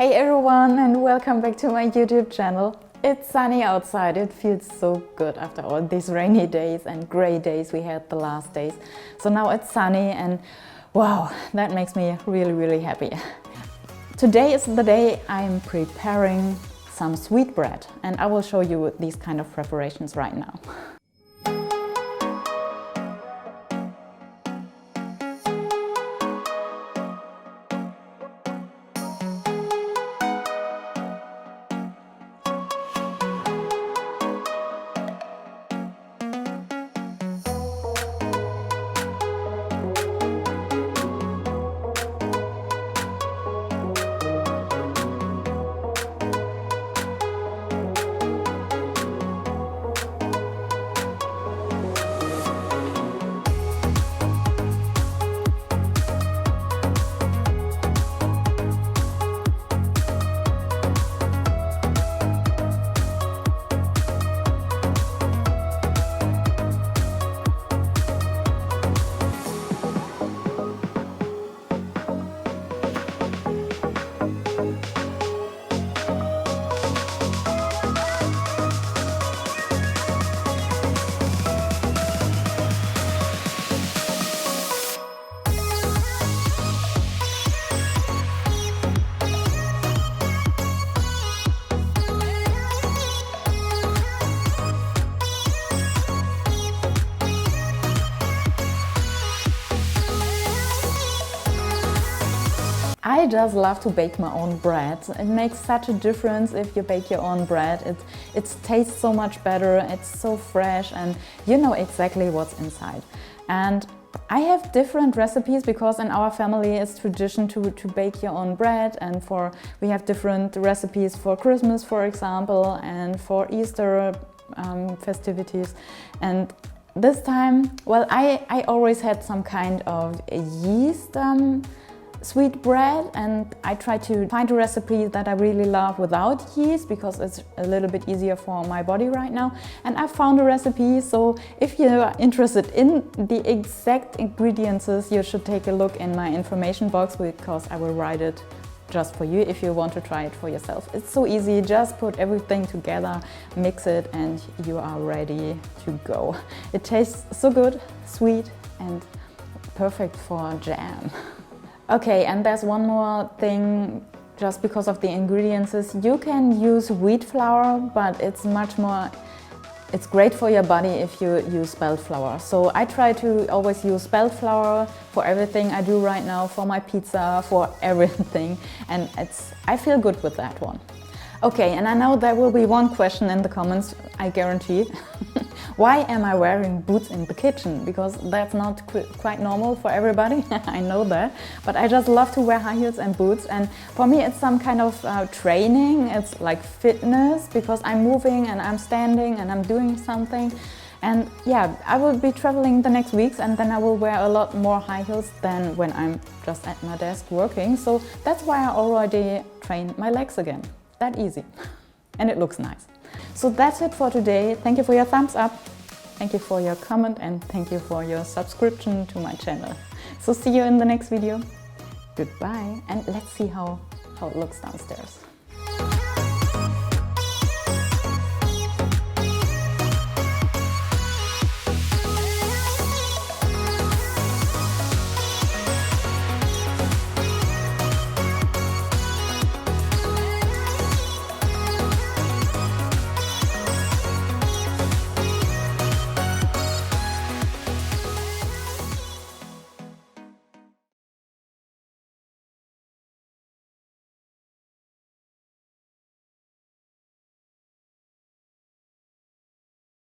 Hey everyone, and welcome back to my YouTube channel. It's sunny outside. It feels so good after all these rainy days and gray days we had the last days. So now it's sunny and wow, that makes me really happy. Today is the day I'm preparing some sweet bread and I will show you these kind of preparations right now. I just love to bake my own bread. It makes such a difference if you bake your own bread. It tastes so much better, it's so fresh and you know exactly what's inside. And I have different recipes because in our family it's tradition to bake your own bread, and we have different recipes for Christmas, for example, and for Easter festivities. And this time, well, I always had some kind of yeast sweet bread, and I try to find a recipe that I really love without yeast because it's a little bit easier for my body right now. And I found a recipe, so if you're interested in the exact ingredients, you should take a look in my information box because I will write it just for you if you want to try it for yourself. It's so easy, just put everything together, mix it, and you are ready to go. It tastes so good, sweet, and perfect for jam. Okay, and there's one more thing, just because of the ingredients. You can use wheat flour, but it's great for your body if you use spelt flour. So I try to always use spelt flour for everything I do right now, for my pizza, for everything. And I feel good with that one. Okay, and I know there will be one question in the comments, I guarantee. Why am I wearing boots in the kitchen? Because that's not quite normal for everybody, I know that. But I just love to wear high heels and boots, and for me it's some kind of training, it's like fitness, because I'm moving and I'm standing and I'm doing something. And yeah, I will be traveling the next weeks, and then I will wear a lot more high heels than when I'm just at my desk working. So that's why I already train my legs again. That easy. And it looks nice. So that's it for today. Thank you for your thumbs up. Thank you for your comment, and thank you for your subscription to my channel. So see you in the next video. Goodbye, and let's see how it looks downstairs.